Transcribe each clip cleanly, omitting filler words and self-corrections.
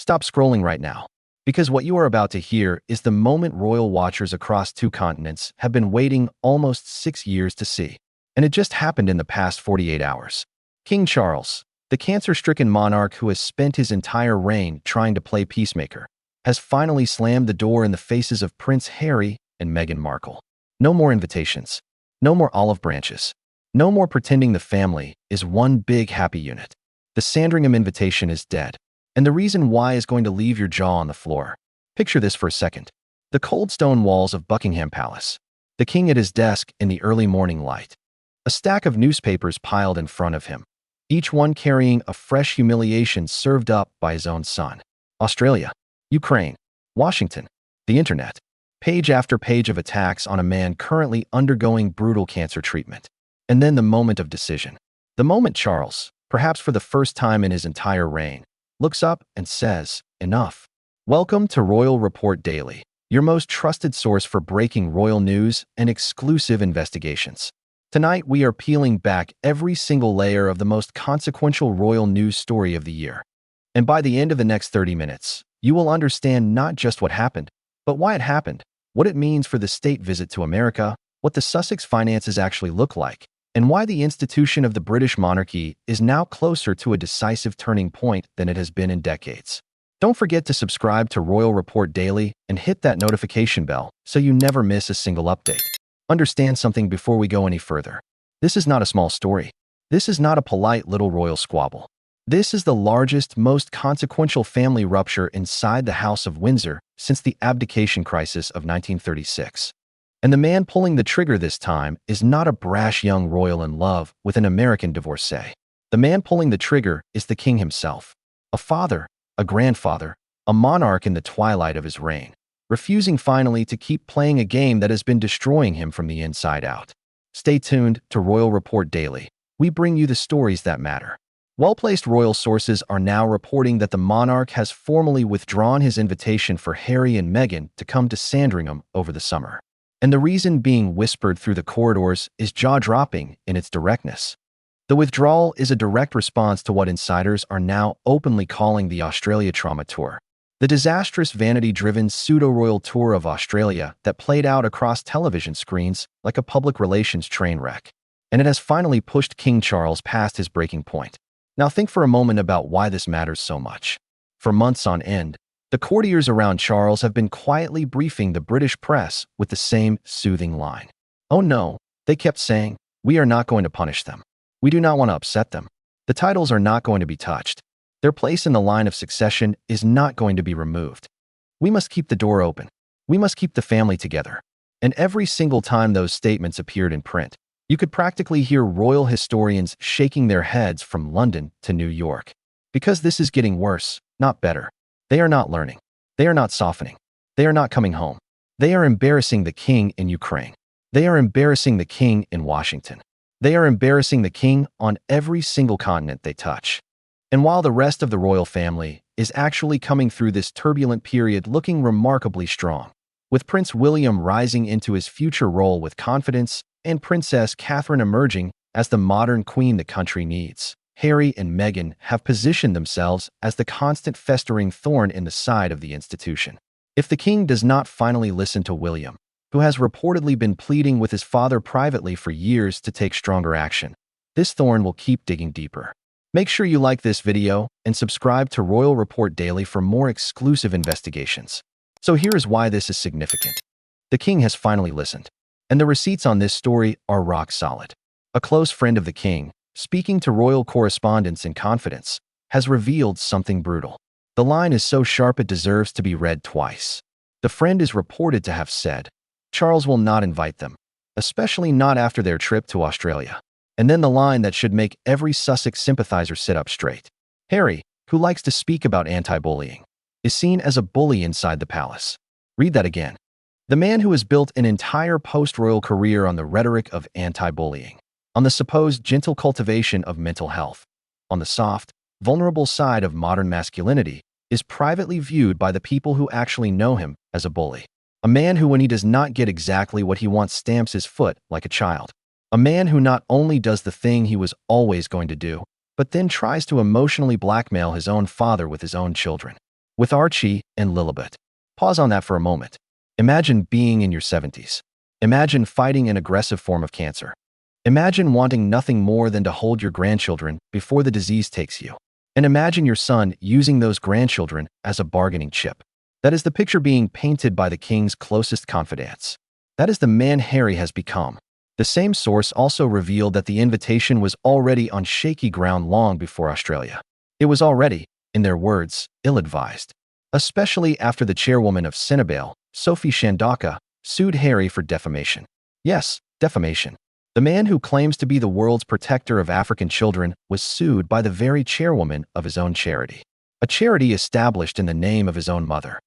Stop scrolling right now, because what you are about to hear is the moment royal watchers across 2 continents have been waiting almost 6 years to see. And it just happened in the past 48 hours. King Charles, the cancer-stricken monarch who has spent his entire reign trying to play peacemaker, has finally slammed the door in the faces of Prince Harry and Meghan Markle. No more invitations. No more olive branches. No more pretending the family is one big happy unit. The Sandringham invitation is dead. And the reason why is going to leave your jaw on the floor. Picture this for a second. The cold stone walls of Buckingham Palace. The king at his desk in the early morning light. A stack of newspapers piled in front of him, each one carrying a fresh humiliation served up by his own son. Australia, Ukraine, Washington, the internet. Page after page of attacks on a man currently undergoing brutal cancer treatment. And then the moment of decision. The moment Charles, perhaps for the first time in his entire reign, looks up and says, "Enough." Welcome to Royal Report Daily, your most trusted source for breaking royal news and exclusive investigations. Tonight, we are peeling back every single layer of the most consequential royal news story of the year. And by the end of the next 30 minutes, you will understand not just what happened, but why it happened, what it means for the state visit to America, what the Sussex finances actually look like, and why the institution of the British monarchy is now closer to a decisive turning point than it has been in decades. Don't forget to subscribe to Royal Report Daily and hit that notification bell so you never miss a single update. Understand something before we go any further. This is not a small story. This is not a polite little royal squabble. This is the largest, most consequential family rupture inside the House of Windsor since the abdication crisis of 1936. And the man pulling the trigger this time is not a brash young royal in love with an American divorcee. The man pulling the trigger is the king himself. A father, a grandfather, a monarch in the twilight of his reign, refusing finally to keep playing a game that has been destroying him from the inside out. Stay tuned to Royal Report Daily. We bring you the stories that matter. Well-placed royal sources are now reporting that the monarch has formally withdrawn his invitation for Harry and Meghan to come to Sandringham over the summer. And the reason being whispered through the corridors is jaw-dropping in its directness. The withdrawal is a direct response to what insiders are now openly calling the Australia Trauma Tour, the disastrous vanity-driven pseudo-royal tour of Australia that played out across television screens like a public relations train wreck. And it has finally pushed King Charles past his breaking point. Now think for a moment about why this matters so much. For months on end, the courtiers around Charles have been quietly briefing the British press with the same soothing line. "Oh no," they kept saying, "we are not going to punish them. We do not want to upset them. The titles are not going to be touched. Their place in the line of succession is not going to be removed. We must keep the door open. We must keep the family together." And every single time those statements appeared in print, you could practically hear royal historians shaking their heads from London to New York. Because this is getting worse, not better. They are not learning. They are not softening. They are not coming home. They are embarrassing the king in Ukraine. They are embarrassing the king in Washington. They are embarrassing the king on every single continent they touch. And while the rest of the royal family is actually coming through this turbulent period looking remarkably strong, with Prince William rising into his future role with confidence and Princess Catherine emerging as the modern queen the country needs, Harry and Meghan have positioned themselves as the constant festering thorn in the side of the institution. If the king does not finally listen to William, who has reportedly been pleading with his father privately for years to take stronger action, this thorn will keep digging deeper. Make sure you like this video and subscribe to Royal Report Daily for more exclusive investigations. So here is why this is significant. The king has finally listened, and the receipts on this story are rock solid. A close friend of the king, speaking to royal correspondents in confidence, has revealed something brutal. The line is so sharp it deserves to be read twice. The friend is reported to have said, "Charles will not invite them, especially not after their trip to Australia." And then the line that should make every Sussex sympathizer sit up straight. "Harry, who likes to speak about anti-bullying, is seen as a bully inside the palace." Read that again. The man who has built an entire post-royal career on the rhetoric of anti-bullying, on the supposed gentle cultivation of mental health, on the soft, vulnerable side of modern masculinity, is privately viewed by the people who actually know him as a bully. A man who, when he does not get exactly what he wants, stamps his foot like a child. A man who not only does the thing he was always going to do, but then tries to emotionally blackmail his own father with his own children. with Archie and Lilibet. Pause on that for a moment. Imagine being in your 70s. Imagine fighting an aggressive form of cancer. Imagine wanting nothing more than to hold your grandchildren before the disease takes you. And imagine your son using those grandchildren as a bargaining chip. That is the picture being painted by the king's closest confidants. That is the man Harry has become. The same source also revealed that the invitation was already on shaky ground long before Australia. It was already, in their words, ill-advised. Especially after the chairwoman of Cinebale, Sophie Shandaka, sued Harry for defamation. Yes, defamation. The man who claims to be the world's protector of African children was sued by the very chairwoman of his own charity. A charity established in the name of his own mother.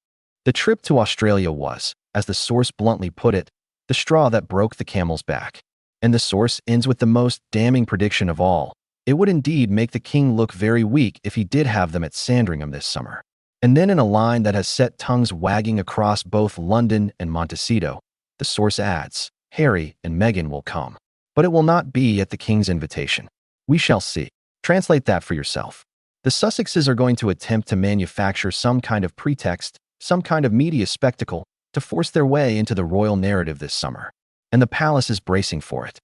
The trip to Australia was, as the source bluntly put it, the straw that broke the camel's back. And the source ends with the most damning prediction of all. It would indeed make the king look very weak if he did have them at Sandringham this summer. And then in a line that has set tongues wagging across both London and Montecito, the source adds, Harry and Meghan will come. But it will not be at the king's invitation. We shall see. Translate that for yourself. The Sussexes are going to attempt to manufacture some kind of pretext, some kind of media spectacle, to force their way into the royal narrative this summer. And the palace is bracing for it.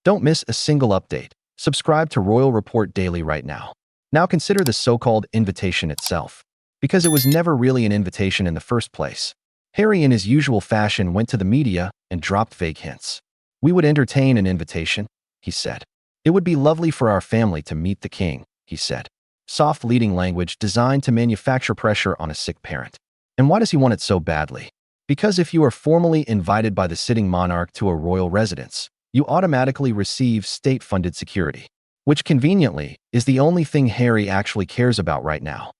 Don't miss a single update. Subscribe to Royal Report Daily right now. Now consider the so-called invitation itself, because it was never really an invitation in the first place. Harry, in his usual fashion, went to the media and dropped vague hints. We would entertain an invitation, he said. It would be lovely for our family to meet the king, he said. Soft leading language designed to manufacture pressure on a sick parent. And why does he want it so badly? Because if you are formally invited by the sitting monarch to a royal residence, you automatically receive state-funded security, which conveniently is the only thing Harry actually cares about right now.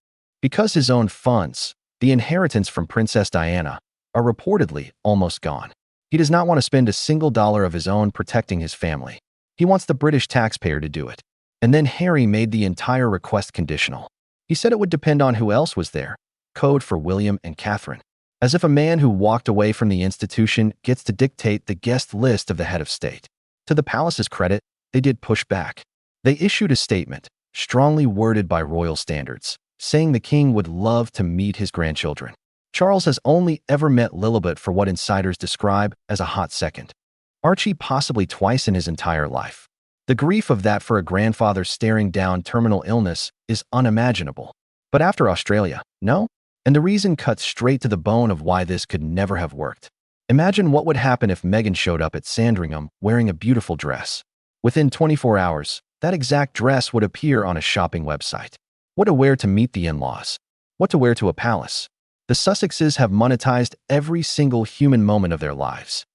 Because his own funds, the inheritance from Princess Diana, are reportedly almost gone. He does not want to spend a single dollar of his own protecting his family. He wants the British taxpayer to do it. And then Harry made the entire request conditional. He said it would depend on who else was there, code for William and Catherine. As if a man who walked away from the institution gets to dictate the guest list of the head of state. To the palace's credit, they did push back. They issued a statement, strongly worded by royal standards, saying the king would love to meet his grandchildren. Charles has only ever met Lilibet for what insiders describe as a hot second. Archie possibly twice in his entire life. The grief of that for a grandfather staring down terminal illness is unimaginable. But after Australia, no? And the reason cuts straight to the bone of why this could never have worked. Imagine what would happen if Meghan showed up at Sandringham wearing a beautiful dress. Within 24 hours, that exact dress would appear on a shopping website. What to wear to meet the in-laws. What to wear to a palace. The Sussexes have monetized every single human moment of their lives.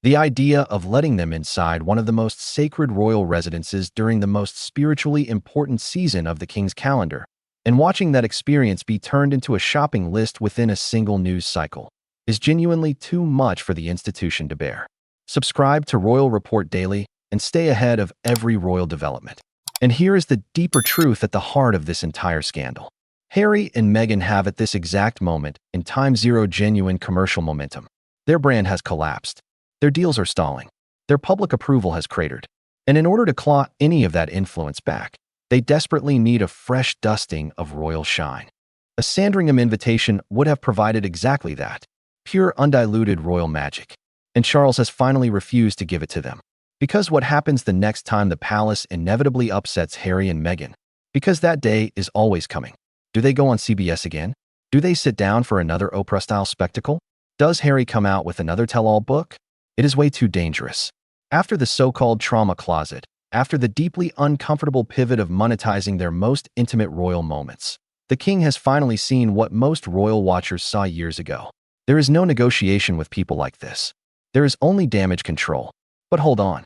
The idea of letting them inside one of the most sacred royal residences during the most spiritually important season of the king's calendar, and watching that experience be turned into a shopping list within a single news cycle, is genuinely too much for the institution to bear. Subscribe to Royal Report Daily and stay ahead of every royal development. And here is the deeper truth at the heart of this entire scandal. Harry and Meghan have at this exact moment in time zero genuine commercial momentum. Their brand has collapsed. Their deals are stalling. Their public approval has cratered. And in order to claw any of that influence back, they desperately need a fresh dusting of royal shine. A Sandringham invitation would have provided exactly that. Pure, undiluted royal magic. And Charles has finally refused to give it to them. Because what happens the next time the palace inevitably upsets Harry and Meghan? Because that day is always coming. Do they go on CBS again? Do they sit down for another Oprah-style spectacle? Does Harry come out with another tell-all book? It is way too dangerous. After the so-called trauma closet, after the deeply uncomfortable pivot of monetizing their most intimate royal moments, the king has finally seen what most royal watchers saw years ago. There is no negotiation with people like this. There is only damage control. But hold on,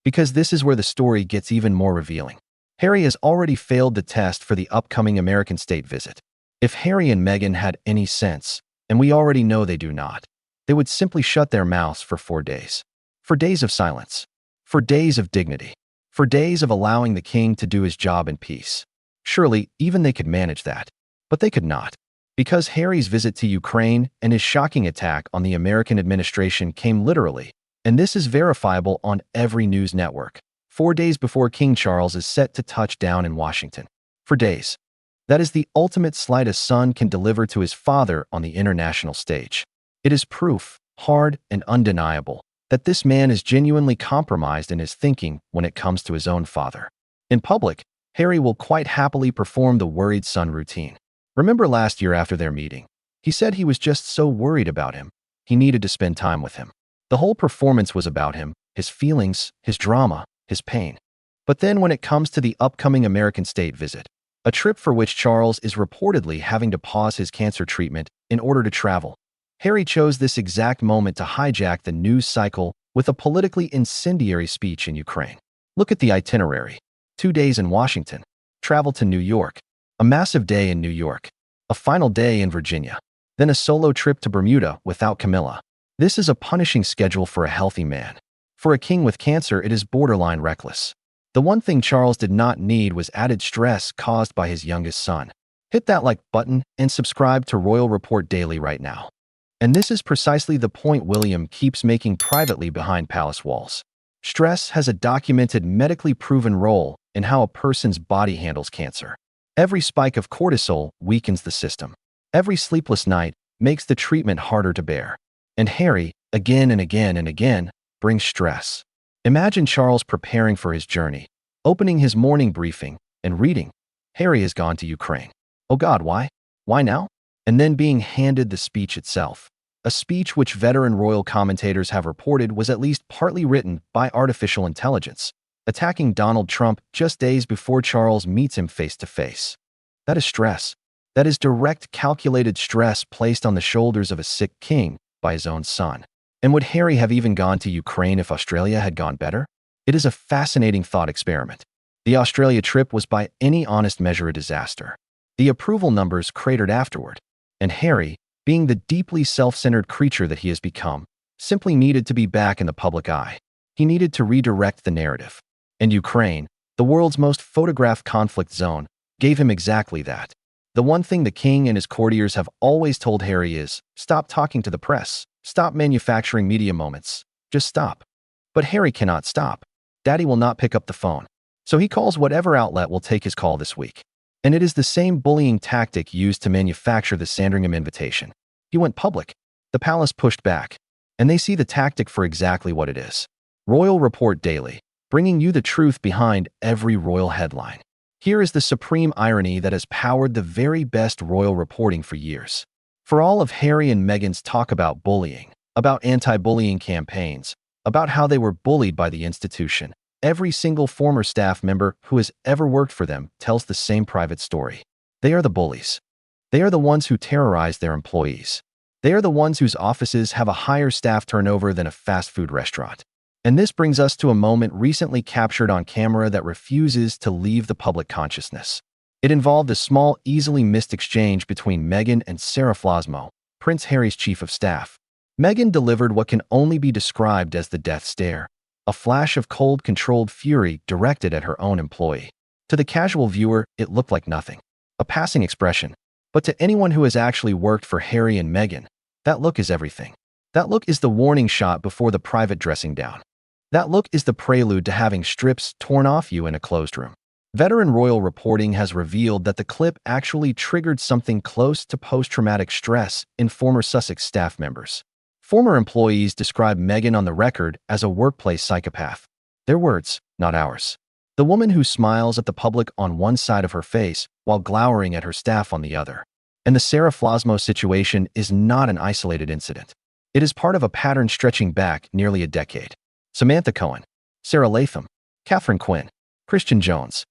because this is where the story gets even more revealing. Harry has already failed the test for the upcoming American state visit. If Harry and Meghan had any sense, and we already know they do not, they would simply shut their mouths for 4 days. For days of silence. For days of dignity. For days of allowing the king to do his job in peace. Surely, even they could manage that. But they could not. Because Harry's visit to Ukraine and his shocking attack on the American administration came literally, and this is verifiable on every news network, 4 days before King Charles is set to touch down in Washington. For days. That is the ultimate slight a son can deliver to his father on the international stage. It is proof, hard and undeniable, that this man is genuinely compromised in his thinking when it comes to his own father. In public, Harry will quite happily perform the worried son routine. Remember last year after their meeting? He said he was just so worried about him. He needed to spend time with him. The whole performance was about him, his feelings, his drama, his pain. But then when it comes to the upcoming American state visit, a trip for which Charles is reportedly having to pause his cancer treatment in order to travel, Harry chose this exact moment to hijack the news cycle with a politically incendiary speech in Ukraine. Look at the itinerary. 2 days in Washington, travel to New York, a massive day in New York, a final day in Virginia, then a solo trip to Bermuda without Camilla. This is a punishing schedule for a healthy man. For a king with cancer, it is borderline reckless. The one thing Charles did not need was added stress caused by his youngest son. Hit that like button and subscribe to Royal Report Daily right now. And this is precisely the point William keeps making privately behind palace walls. Stress has a documented medically proven role in how a person's body handles cancer. Every spike of cortisol weakens the system. Every sleepless night makes the treatment harder to bear. And Harry, again and again and again, brings stress. Imagine Charles preparing for his journey, opening his morning briefing, and reading, "Harry has gone to Ukraine. Oh God, why? Why now?" And then being handed the speech itself. A speech which veteran royal commentators have reported was at least partly written by artificial intelligence, attacking Donald Trump just days before Charles meets him face to face. That is stress. That is direct calculated stress placed on the shoulders of a sick king by his own son. And would Harry have even gone to Ukraine if Australia had gone better? It is a fascinating thought experiment. The Australia trip was by any honest measure a disaster. The approval numbers cratered afterward, and Harry, being the deeply self-centered creature that he has become, simply needed to be back in the public eye. He needed to redirect the narrative. And Ukraine, the world's most photographed conflict zone, gave him exactly that. The one thing the king and his courtiers have always told Harry is, stop talking to the press, stop manufacturing media moments, just stop. But Harry cannot stop. Daddy will not pick up the phone. So he calls whatever outlet will take his call this week. And it is the same bullying tactic used to manufacture the Sandringham invitation. He went public. The palace pushed back. And they see the tactic for exactly what it is. Royal Report Daily, bringing you the truth behind every royal headline. Here is the supreme irony that has powered the very best royal reporting for years. For all of Harry and Meghan's talk about bullying, about anti-bullying campaigns, about how they were bullied by the institution, every single former staff member who has ever worked for them tells the same private story. They are the bullies. They are the ones who terrorize their employees. They are the ones whose offices have a higher staff turnover than a fast food restaurant. And this brings us to a moment recently captured on camera that refuses to leave the public consciousness. It involved a small, easily missed exchange between Meghan and Sarah Flasmo, Prince Harry's chief of staff. Meghan delivered what can only be described as the death stare, a flash of cold, controlled fury directed at her own employee. To the casual viewer, it looked like nothing, a passing expression. But to anyone who has actually worked for Harry and Meghan, that look is everything. That look is the warning shot before the private dressing down. That look is the prelude to having strips torn off you in a closed room. Veteran royal reporting has revealed that the clip actually triggered something close to post-traumatic stress in former Sussex staff members. Former employees describe Meghan on the record as a workplace psychopath. Their words, not ours. The woman who smiles at the public on one side of her face while glowering at her staff on the other. And the Sarah Flasmo situation is not an isolated incident. It is part of a pattern stretching back nearly a decade. Samantha Cohen, Sarah Latham, Catherine Quinn, Christian Jones.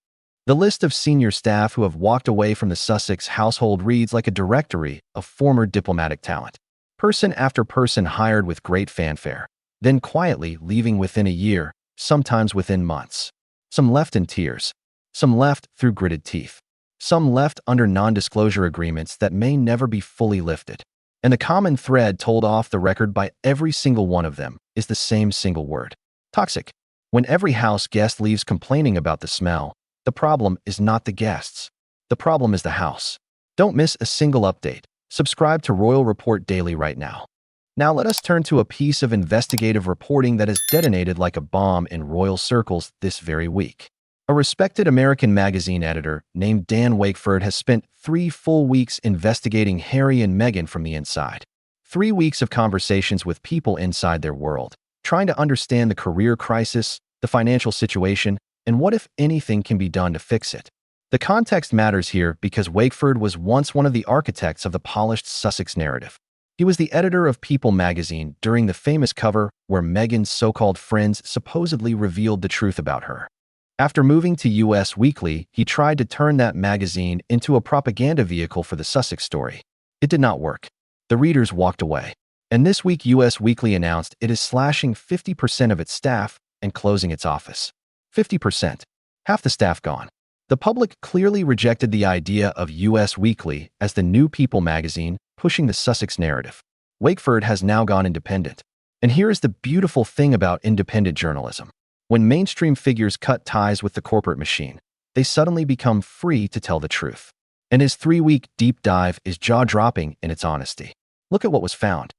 The list of senior staff who have walked away from the Sussex household reads like a directory of former diplomatic talent. Person after person hired with great fanfare, then quietly leaving within a year, sometimes within months. Some left in tears. Some left through gritted teeth. Some left under non-disclosure agreements that may never be fully lifted. And the common thread told off the record by every single one of them is the same single word: toxic. When every house guest leaves complaining about the smell, the problem is not the guests. The problem is the house. Don't miss a single update. Subscribe to Royal Report Daily right now. Now let us turn to a piece of investigative reporting that has detonated like a bomb in royal circles this very week. A respected American magazine editor named Dan Wakeford has spent 3 full weeks investigating Harry and Meghan from the inside. 3 weeks of conversations with people inside their world, trying to understand the career crisis, the financial situation, and what, if anything, can be done to fix it. The context matters here because Wakeford was once one of the architects of the polished Sussex narrative. He was the editor of People magazine during the famous cover where Meghan's so-called friends supposedly revealed the truth about her. After moving to US Weekly, he tried to turn that magazine into a propaganda vehicle for the Sussex story. It did not work. The readers walked away. And this week, US Weekly announced it is slashing 50% of its staff and closing its office. 50%. Half the staff gone. The public clearly rejected the idea of US Weekly as the new People magazine pushing the Sussex narrative. Wakeford has now gone independent. And here is the beautiful thing about independent journalism. When mainstream figures cut ties with the corporate machine, they suddenly become free to tell the truth. And his 3-week deep dive is jaw-dropping in its honesty. Look at what was found.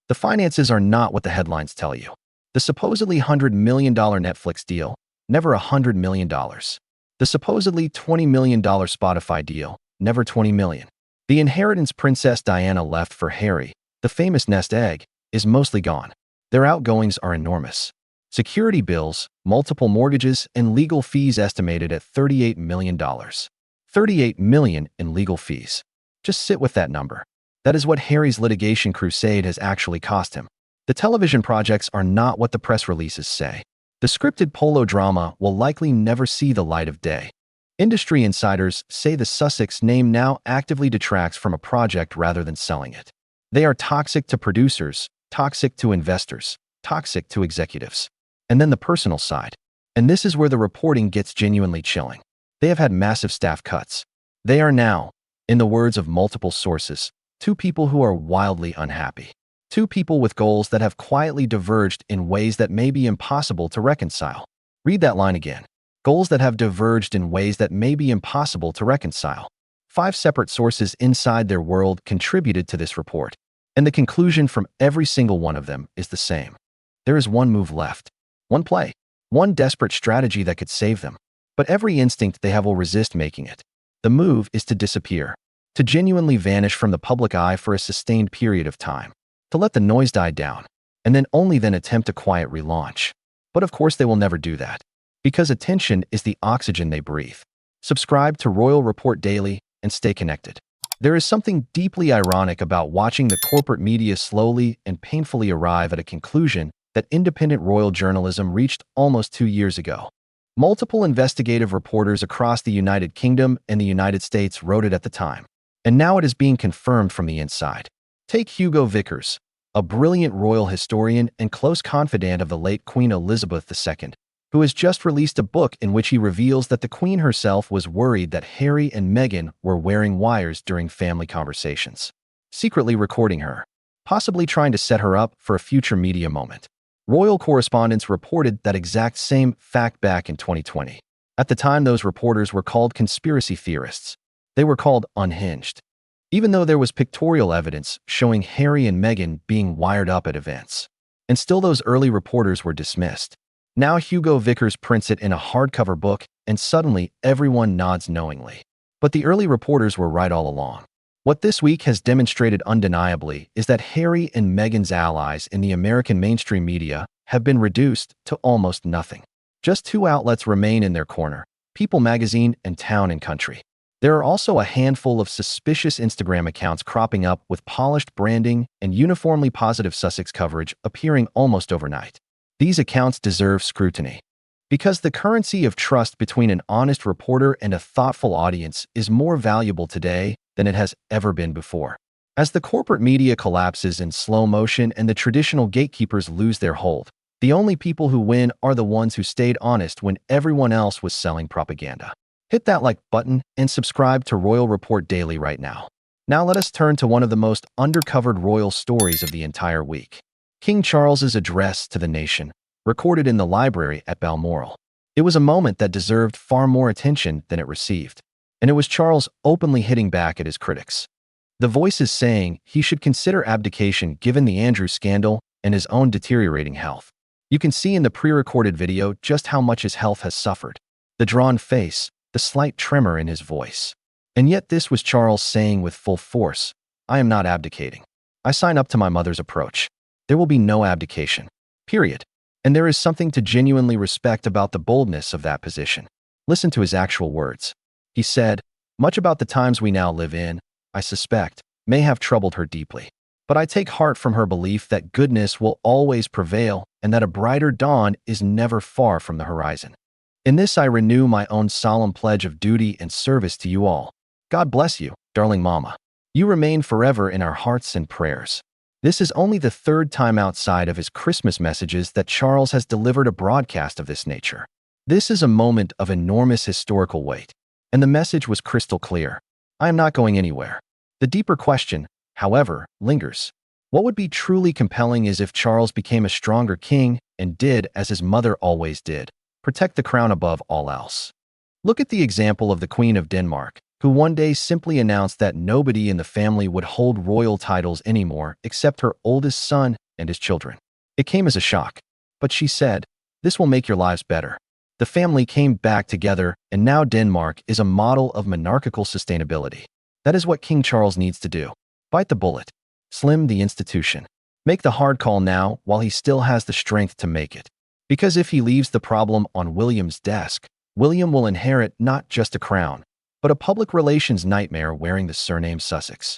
The finances are not what the headlines tell you. The supposedly $100 million Netflix deal, never $100 million. The supposedly $20 million Spotify deal, never $20 million. The inheritance Princess Diana left for Harry, the famous nest egg, is mostly gone. Their outgoings are enormous. Security bills, multiple mortgages, and legal fees estimated at $38 million. $38 million in legal fees. Just sit with that number. That is what Harry's litigation crusade has actually cost him. The television projects are not what the press releases say. The scripted polo drama will likely never see the light of day. Industry insiders say the Sussex name now actively detracts from a project rather than selling it. They are toxic to producers, toxic to investors, toxic to executives. And then the personal side. And this is where the reporting gets genuinely chilling. They have had massive staff cuts. They are now, in the words of multiple sources, 2 people who are wildly unhappy. 2 people with goals that have quietly diverged in ways that may be impossible to reconcile. Read that line again. Goals that have diverged in ways that may be impossible to reconcile. 5 separate sources inside their world contributed to this report. And the conclusion from every single one of them is the same. There is one move left. One play. One desperate strategy that could save them. But every instinct they have will resist making it. The move is to disappear. To genuinely vanish from the public eye for a sustained period of time. To let the noise die down. And then only then attempt a quiet relaunch. But of course they will never do that. Because attention is the oxygen they breathe. Subscribe to Royal Report Daily and stay connected. There is something deeply ironic about watching the corporate media slowly and painfully arrive at a conclusion that independent royal journalism reached almost 2 years ago. Multiple investigative reporters across the United Kingdom and the United States wrote it at the time. And now it is being confirmed from the inside. Take Hugo Vickers, a brilliant royal historian and close confidant of the late Queen Elizabeth II, who has just released a book in which he reveals that the Queen herself was worried that Harry and Meghan were wearing wires during family conversations, secretly recording her, possibly trying to set her up for a future media moment. Royal correspondents reported that exact same fact back in 2020. At the time, those reporters were called conspiracy theorists. They were called unhinged. Even though there was pictorial evidence showing Harry and Meghan being wired up at events. And still those early reporters were dismissed. Now Hugo Vickers prints it in a hardcover book, and suddenly everyone nods knowingly. But the early reporters were right all along. What this week has demonstrated undeniably is that Harry and Meghan's allies in the American mainstream media have been reduced to almost nothing. Just 2 outlets remain in their corner, People magazine and Town and Country. There are also a handful of suspicious Instagram accounts cropping up with polished branding and uniformly positive Sussex coverage appearing almost overnight. These accounts deserve scrutiny. Because the currency of trust between an honest reporter and a thoughtful audience is more valuable today than it has ever been before. As the corporate media collapses in slow motion and the traditional gatekeepers lose their hold, the only people who win are the ones who stayed honest when everyone else was selling propaganda. Hit that like button and subscribe to Royal Report Daily right now. Now let us turn to one of the most undercovered royal stories of the entire week. King Charles's address to the nation, recorded in the library at Balmoral. It was a moment that deserved far more attention than it received. And it was Charles openly hitting back at his critics. The voices saying he should consider abdication given the Andrew scandal and his own deteriorating health. You can see in the pre-recorded video just how much his health has suffered. the drawn face, the slight tremor in his voice. And yet this was Charles saying with full force, "I am not abdicating. I sign up to my mother's approach. There will be no abdication. Period." And there is something to genuinely respect about the boldness of that position. Listen to his actual words. He said, "Much about the times we now live in, I suspect, may have troubled her deeply. But I take heart from her belief that goodness will always prevail and that a brighter dawn is never far from the horizon. In this I renew my own solemn pledge of duty and service to you all. God bless you, darling Mama. You remain forever in our hearts and prayers." This is only the third time outside of his Christmas messages that Charles has delivered a broadcast of this nature. This is a moment of enormous historical weight, and the message was crystal clear. I am not going anywhere. The deeper question, however, lingers. What would be truly compelling is if Charles became a stronger king and did as his mother always did, protect the crown above all else. Look at the example of the Queen of Denmark, who one day simply announced that nobody in the family would hold royal titles anymore except her oldest son and his children. It came as a shock, but she said, "This will make your lives better." The family came back together, and now Denmark is a model of monarchical sustainability. That is what King Charles needs to do. Bite the bullet. Slim the institution. Make the hard call now while he still has the strength to make it. Because if he leaves the problem on William's desk, William will inherit not just a crown, but a public relations nightmare wearing the surname Sussex.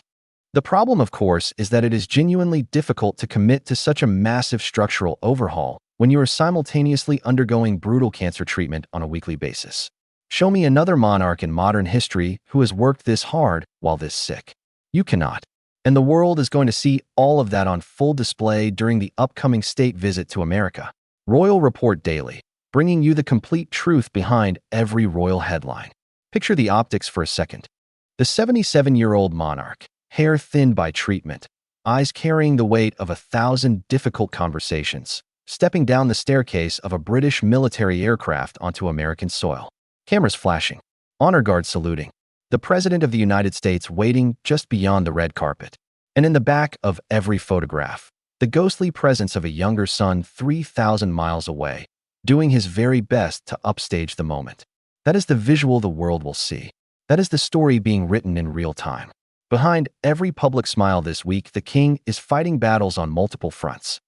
The problem, of course, is that it is genuinely difficult to commit to such a massive structural overhaul when you are simultaneously undergoing brutal cancer treatment on a weekly basis. Show me another monarch in modern history who has worked this hard while this sick. You cannot. And the world is going to see all of that on full display during the upcoming state visit to America. Royal Report Daily, bringing you the complete truth behind every royal headline. Picture the optics for a second. The 77-year-old monarch, hair thinned by treatment, eyes carrying the weight of 1,000 difficult conversations, stepping down the staircase of a British military aircraft onto American soil. Cameras flashing, honor guard saluting, the President of the United States waiting just beyond the red carpet. And in the back of every photograph, the ghostly presence of a younger son 3,000 miles away, doing his very best to upstage the moment. That is the visual the world will see. That is the story being written in real time. Behind every public smile this week, the king is fighting battles on multiple fronts.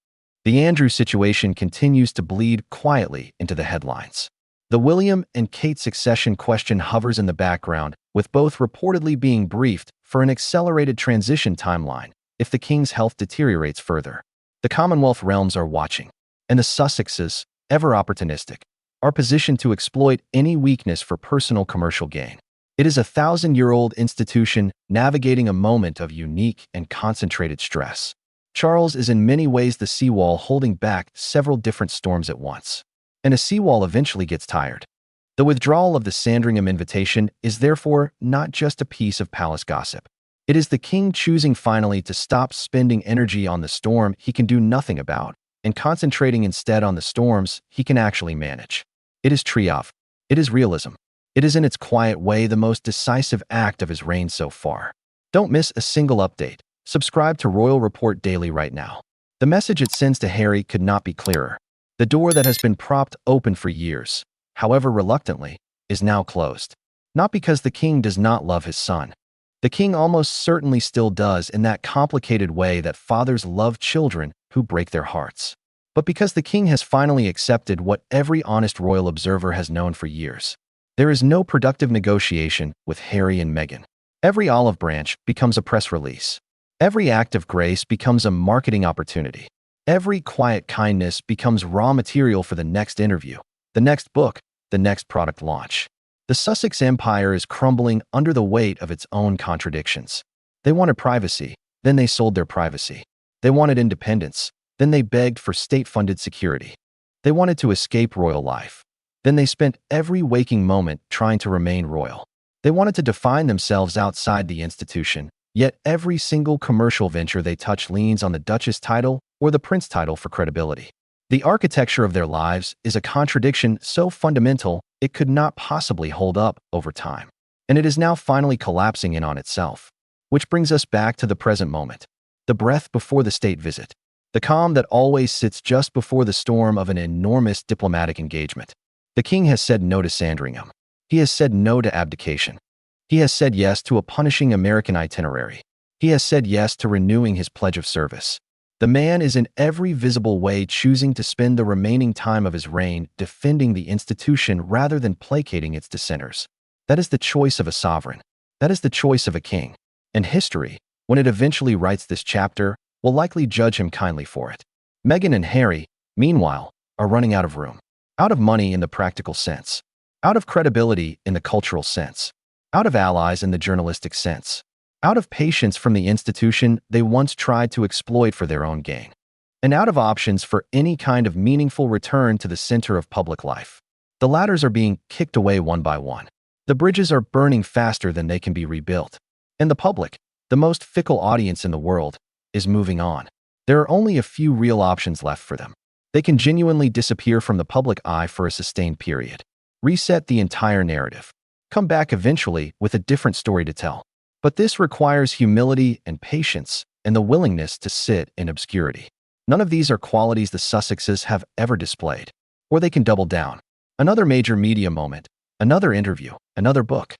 The Andrew situation continues to bleed quietly into the headlines. The William and Kate succession question hovers in the background, with both reportedly being briefed for an accelerated transition timeline if the king's health deteriorates further. The Commonwealth realms are watching, and the Sussexes, ever opportunistic, are positioned to exploit any weakness for personal commercial gain. It is a 1,000-year-old institution navigating a moment of unique and concentrated stress. Charles is in many ways the seawall holding back several different storms at once. And a seawall eventually gets tired. The withdrawal of the Sandringham invitation is therefore not just a piece of palace gossip. It is the king choosing finally to stop spending energy on the storm he can do nothing about and concentrating instead on the storms he can actually manage. It is triumph. It is realism. It is in its quiet way the most decisive act of his reign so far. Don't miss a single update. Subscribe to Royal Report Daily right now. The message it sends to Harry could not be clearer. The door that has been propped open for years, however reluctantly, is now closed. Not because the king does not love his son. The king almost certainly still does in that complicated way that fathers love children who break their hearts. But because the king has finally accepted what every honest royal observer has known for years. There is no productive negotiation with Harry and Meghan. Every olive branch becomes a press release. Every act of grace becomes a marketing opportunity. Every quiet kindness becomes raw material for the next interview, the next book, the next product launch. The Sussex empire is crumbling under the weight of its own contradictions. They wanted privacy, then they sold their privacy. They wanted independence, then they begged for state-funded security. They wanted to escape royal life. Then they spent every waking moment trying to remain royal. They wanted to define themselves outside the institution, yet every single commercial venture they touch leans on the Duchess title or the Prince title for credibility. The architecture of their lives is a contradiction so fundamental it could not possibly hold up over time. And it is now finally collapsing in on itself. Which brings us back to the present moment. The breath before the state visit. The calm that always sits just before the storm of an enormous diplomatic engagement. The king has said no to Sandringham. He has said no to abdication. He has said yes to a punishing American itinerary. He has said yes to renewing his pledge of service. The man is in every visible way choosing to spend the remaining time of his reign defending the institution rather than placating its dissenters. That is the choice of a sovereign. That is the choice of a king. And history, when it eventually writes this chapter, will likely judge him kindly for it. Meghan and Harry, meanwhile, are running out of room. Out of money in the practical sense. Out of credibility in the cultural sense. Out of allies in the journalistic sense. Out of patience from the institution they once tried to exploit for their own gain. And out of options for any kind of meaningful return to the center of public life. The ladders are being kicked away one by one. The bridges are burning faster than they can be rebuilt. And the public, the most fickle audience in the world, is moving on. There are only a few real options left for them. They can genuinely disappear from the public eye for a sustained period. Reset the entire narrative. Come back eventually with a different story to tell. But this requires humility and patience and the willingness to sit in obscurity. None of these are qualities the Sussexes have ever displayed. Or they can double down. Another major media moment, another interview, another book.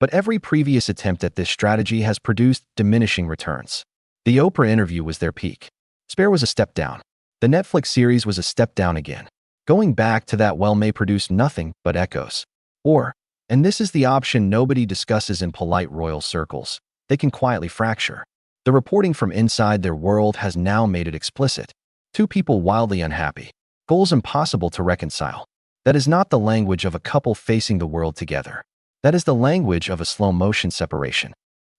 But every previous attempt at this strategy has produced diminishing returns. The Oprah interview was their peak. Spare was a step down. The Netflix series was a step down again. Going back to that well may produce nothing but echoes. Or, and this is the option nobody discusses in polite royal circles, they can quietly fracture. The reporting from inside their world has now made it explicit. Two people wildly unhappy. Goals impossible to reconcile. That is not the language of a couple facing the world together. That is the language of a slow-motion separation.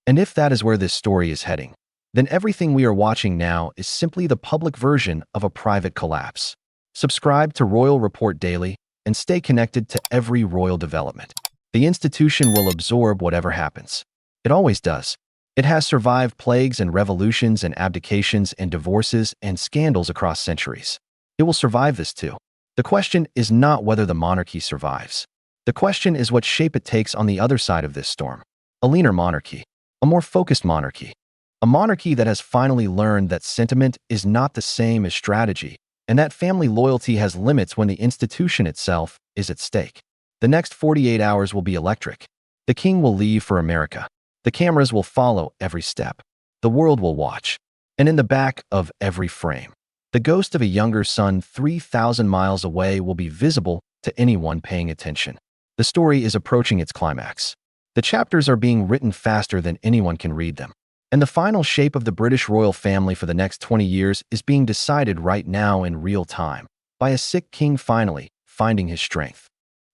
And if that is where this story is heading, then everything we are watching now is simply the public version of a private collapse. Subscribe to Royal Report Daily and stay connected to every royal development. The institution will absorb whatever happens. It always does. It has survived plagues and revolutions and abdications and divorces and scandals across centuries. It will survive this too. The question is not whether the monarchy survives. The question is what shape it takes on the other side of this storm. A leaner monarchy. A more focused monarchy. A monarchy that has finally learned that sentiment is not the same as strategy, and that family loyalty has limits when the institution itself is at stake. The next 48 hours will be electric. The king will leave for America. The cameras will follow every step. The world will watch. And in the back of every frame, the ghost of a younger son 3,000 miles away will be visible to anyone paying attention. The story is approaching its climax. The chapters are being written faster than anyone can read them. And the final shape of the British royal family for the next 20 years is being decided right now in real time by a sick king finally finding his strength.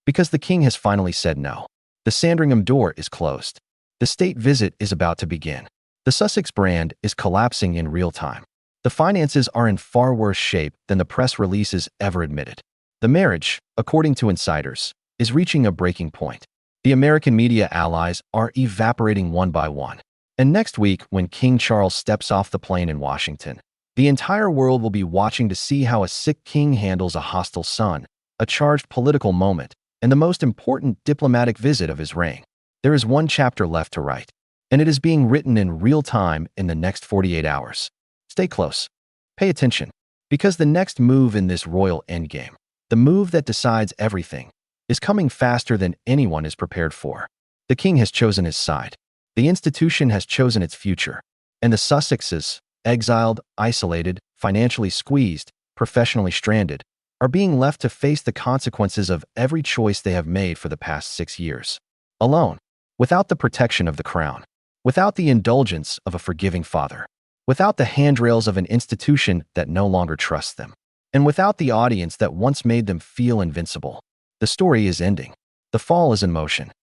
Because the king has finally said no. The Sandringham door is closed. The state visit is about to begin. The Sussex brand is collapsing in real time. The finances are in far worse shape than the press releases ever admitted. The marriage, according to insiders, is reaching a breaking point. The American media allies are evaporating one by one. And next week, when King Charles steps off the plane in Washington, the entire world will be watching to see how a sick king handles a hostile son, a charged political moment, and the most important diplomatic visit of his reign. There is one chapter left to write, and it is being written in real time in the next 48 hours. Stay close. Pay attention, because the next move in this royal endgame, the move that decides everything, is coming faster than anyone is prepared for. The king has chosen his side. The institution has chosen its future. And the Sussexes, exiled, isolated, financially squeezed, professionally stranded, are being left to face the consequences of every choice they have made for the past 6 years. Alone, without the protection of the crown, without the indulgence of a forgiving father, without the handrails of an institution that no longer trusts them, and without the audience that once made them feel invincible. The story is ending. The fall is in motion.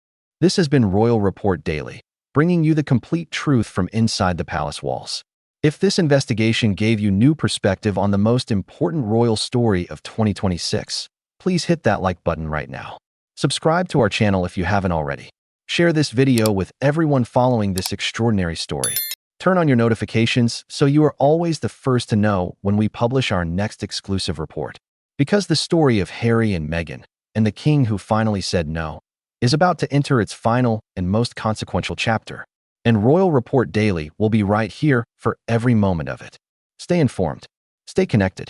This has been Royal Report Daily, bringing you the complete truth from inside the palace walls. If this investigation gave you new perspective on the most important royal story of 2026, please hit that like button right now. Subscribe to our channel if you haven't already. Share this video with everyone following this extraordinary story. Turn on your notifications so you are always the first to know when we publish our next exclusive report. Because the story of Harry and Meghan, and the king who finally said no, is about to enter its final and most consequential chapter. And Royal Report Daily will be right here for every moment of it. Stay informed, stay connected,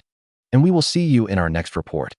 and we will see you in our next report.